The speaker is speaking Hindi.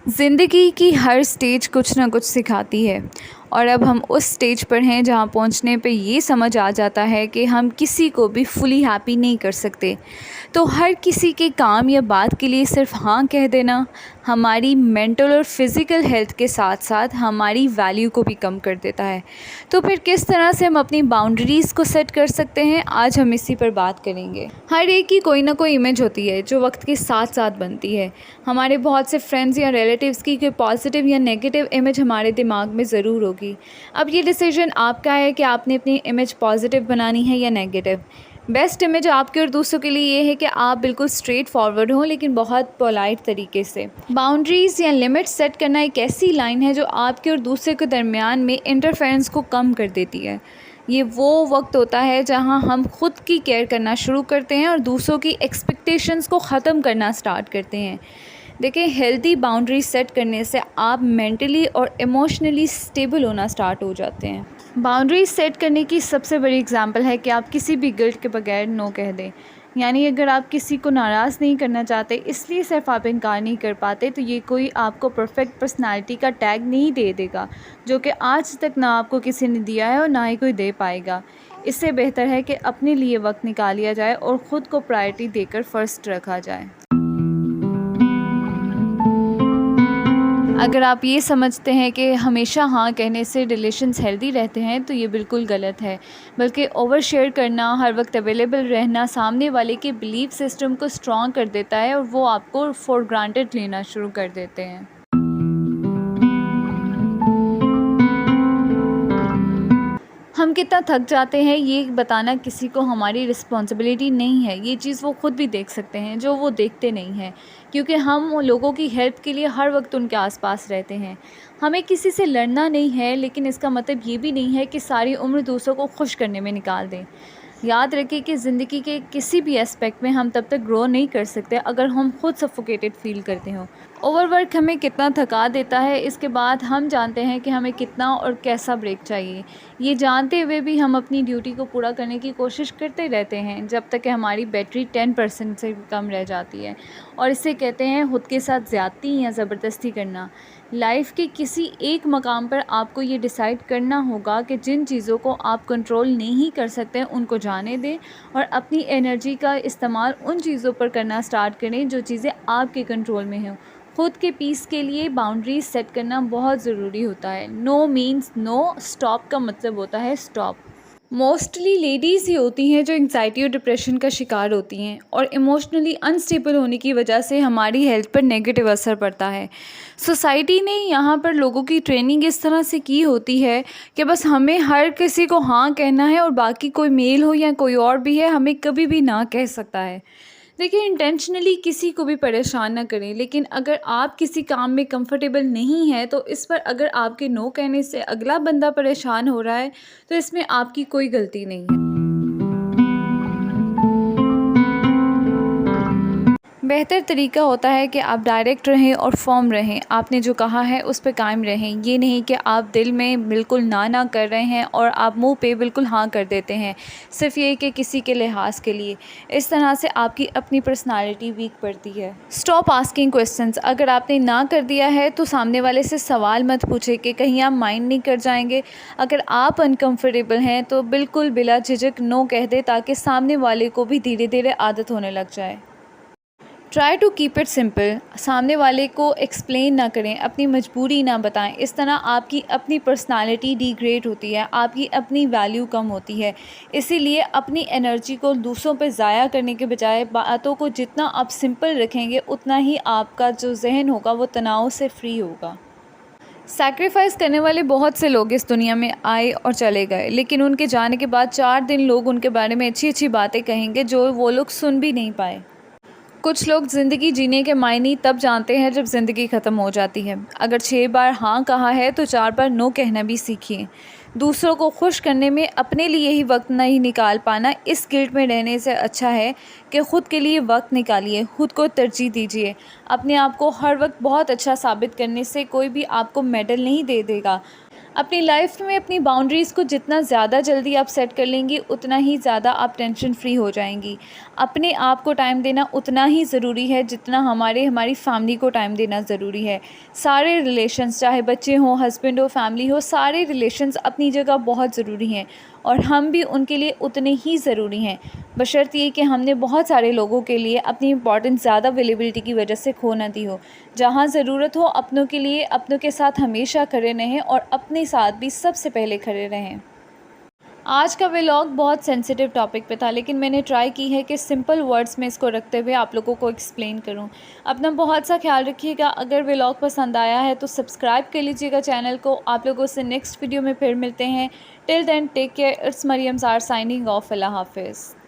ज़िंदगी की हर स्टेज कुछ ना कुछ सिखाती है और अब हम उस स्टेज पर हैं जहाँ पहुँचने पे ये समझ आ जाता है कि हम किसी को भी फुली हैप्पी नहीं कर सकते। तो हर किसी के काम या बात के लिए सिर्फ हाँ कह देना हमारी मेंटल और फिज़िकल हेल्थ के साथ साथ हमारी वैल्यू को भी कम कर देता है। तो फिर किस तरह से हम अपनी बाउंड्रीज़ को सेट कर सकते हैं, आज हम इसी पर बात करेंगे। हर एक की कोई ना कोई इमेज होती है जो वक्त के साथ साथ बनती है। हमारे बहुत से फ्रेंड्स या रिलेटिव्स की कोई पॉजिटिव या नेगेटिव इमेज हमारे दिमाग में ज़रूर होगी। अब ये डिसीजन आपका है कि आपने अपनी इमेज पॉजिटिव बनानी है या नेगेटिव। बेस्ट इमेज आपके और दूसरों के लिए ये है कि आप बिल्कुल स्ट्रेट फॉरवर्ड हों, लेकिन बहुत पोलाइट तरीके से। बाउंड्रीज़ या लिमिट्स सेट करना एक ऐसी लाइन है जो आपके और दूसरे के दरमियान में इंटरफेरेंस को कम कर देती है। ये वो वक्त होता है जहां हम खुद की केयर करना शुरू करते हैं और दूसरों की एक्सपेक्टेशंस को ख़त्म करना स्टार्ट करते हैं। देखिए, हेल्दी बाउंड्री सेट करने से आप मेंटली और इमोशनली स्टेबल होना स्टार्ट हो जाते हैं। बाउंड्री सेट करने की सबसे बड़ी एग्जांपल है कि आप किसी भी गिल्ट के बगैर नो कह दें। यानी अगर आप किसी को नाराज़ नहीं करना चाहते, इसलिए सिर्फ आप इनकार नहीं कर पाते, तो ये कोई आपको परफेक्ट पर्सनालिटी का टैग नहीं दे देगा, जो कि आज तक ना आपको किसी ने दिया है और ना ही कोई दे पाएगा। इससे बेहतर है कि अपने लिए वक्त निकालिया जाए और ख़ुद को प्रायोरिटी देकर फर्स्ट रखा जाए। अगर आप ये समझते हैं कि हमेशा हाँ कहने से रिलेशंस हेल्दी रहते हैं, तो ये बिल्कुल गलत है। बल्कि ओवर शेयर करना, हर वक्त अवेलेबल रहना सामने वाले के बिलीफ सिस्टम को स्ट्रॉन्ग कर देता है और वो आपको फॉर ग्रांटेड लेना शुरू कर देते हैं। हम कितना थक जाते हैं ये बताना किसी को हमारी रिस्पॉन्सिबिलिटी नहीं है। ये चीज़ वो खुद भी देख सकते हैं जो वो देखते नहीं हैं, क्योंकि हम लोगों की हेल्प के लिए हर वक्त उनके आसपास रहते हैं। हमें किसी से लड़ना नहीं है, लेकिन इसका मतलब ये भी नहीं है कि सारी उम्र दूसरों को खुश करने में निकाल दें। याद रखें कि ज़िंदगी के किसी भी एस्पेक्ट में हम तब तक ग्रो नहीं कर सकते अगर हम खुद सफोकेटेड फील करते हों। ओवरवर्क हमें कितना थका देता है, इसके बाद हम जानते हैं कि हमें कितना और कैसा ब्रेक चाहिए। ये जानते हुए भी हम अपनी ड्यूटी को पूरा करने की कोशिश करते रहते हैं जब तक कि हमारी बैटरी 10% से भी कम रह जाती है, और इसे कहते हैं खुद के साथ ज़्यादती या ज़बरदस्ती करना। लाइफ के किसी एक मकाम पर आपको ये डिसाइड करना होगा कि जिन चीज़ों को आप कंट्रोल नहीं कर सकते उनको जाने दें और अपनी एनर्जी का इस्तेमाल उन चीज़ों पर करना स्टार्ट करें जो चीज़ें आपके कंट्रोल में हों। खुद के पीस के लिए बाउंड्रीज सेट करना बहुत ज़रूरी होता है। नो मीन्स नो, स्टॉप का मतलब होता है स्टॉप। मोस्टली लेडीज़ ही होती हैं जो एंग्जाइटी और डिप्रेशन का शिकार होती हैं, और इमोशनली अनस्टेबल होने की वजह से हमारी हेल्थ पर नेगेटिव असर पड़ता है। सोसाइटी ने यहाँ पर लोगों की ट्रेनिंग इस तरह से की होती है कि बस हमें हर किसी को हाँ कहना है और बाकी कोई मेल हो या कोई और भी है, हमें कभी भी ना कह सकता है। देखिए, इंटेंशनली किसी को भी परेशान ना करें, लेकिन अगर आप किसी काम में कंफर्टेबल नहीं है तो इस पर अगर आपके नो कहने से अगला बंदा परेशान हो रहा है तो इसमें आपकी कोई गलती नहीं है। बेहतर तरीका होता है कि आप डायरेक्ट रहें और फर्म रहें। आपने जो कहा है उस पर कायम रहें। ये नहीं कि आप दिल में बिल्कुल ना कर रहे हैं और आप मुंह पे बिल्कुल हाँ कर देते हैं, सिर्फ ये कि किसी के लिहाज के लिए। इस तरह से आपकी अपनी पर्सनालिटी वीक पड़ती है। Stop asking questions. अगर आपने ना कर दिया है तो सामने वाले से सवाल मत पूछे कि कहीं आप माइंड नहीं कर जाएंगे। अगर आप अनकम्फर्टेबल हैं तो बिल्कुल बिला झिझक नो कह दे, ताकि सामने वाले को भी धीरे धीरे आदत होने लग जाए। Try to keep it simple. सामने वाले को एक्सप्लेन ना करें, अपनी मजबूरी ना बताएं। इस तरह आपकी अपनी पर्सनालिटी डिग्रेड होती है, आपकी अपनी वैल्यू कम होती है। इसीलिए अपनी एनर्जी को दूसरों पर ज़ाया करने के बजाय बातों को जितना आप सिंपल रखेंगे उतना ही आपका जो जहन होगा वो तनाव से फ्री होगा। सैक्रिफाइस करने वाले बहुत से लोग इस दुनिया में आए और चले गए, लेकिन उनके जाने के बाद 4 दिन लोग उनके बारे में अच्छी अच्छी बातें कहेंगे जो वो लोग सुन भी नहीं पाए। कुछ लोग ज़िंदगी जीने के मायने तब जानते हैं जब ज़िंदगी ख़त्म हो जाती है। अगर 6 बार हाँ कहा है तो 4 बार नो कहना भी सीखिए। दूसरों को खुश करने में अपने लिए ही वक्त नहीं निकाल पाना, इस गिल्ट में रहने से अच्छा है कि ख़ुद के लिए वक्त निकालिए, ख़ुद को तरजीह दीजिए। अपने आप को हर वक्त बहुत अच्छा साबित करने से कोई भी आपको मेडल नहीं दे देगा। अपनी लाइफ में अपनी बाउंड्रीज़ को जितना ज़्यादा जल्दी आप सेट कर लेंगी उतना ही ज़्यादा आप टेंशन फ्री हो जाएंगी। अपने आप को टाइम देना उतना ही ज़रूरी है जितना हमारी फैमिली को टाइम देना ज़रूरी है। सारे रिलेशंस, चाहे बच्चे हों, हस्बैंड हो, फैमिली हो, सारे रिलेशंस अपनी जगह बहुत ज़रूरी हैं और हम भी उनके लिए उतने ही ज़रूरी हैं, बशर्ते ये कि हमने बहुत सारे लोगों के लिए अपनी इम्पोर्टेंस ज़्यादा अवेलेबिलिटी की वजह से खो ना दी हो। जहाँ ज़रूरत हो अपनों के लिए अपनों के साथ हमेशा खड़े रहें और अपने साथ भी सबसे पहले खड़े रहें। आज का व्लॉग बहुत सेंसिटिव टॉपिक पे था, लेकिन मैंने ट्राई की है कि सिंपल वर्ड्स में इसको रखते हुए आप लोगों को एक्सप्लेन करूं। अपना बहुत सा ख्याल रखिएगा। अगर व्लॉग पसंद आया है तो सब्सक्राइब कर लीजिएगा चैनल को। आप लोगों से नेक्स्ट वीडियो में फिर मिलते हैं। Till then take care. It's Mariam Zar signing off. अल्लाह हाफिज़।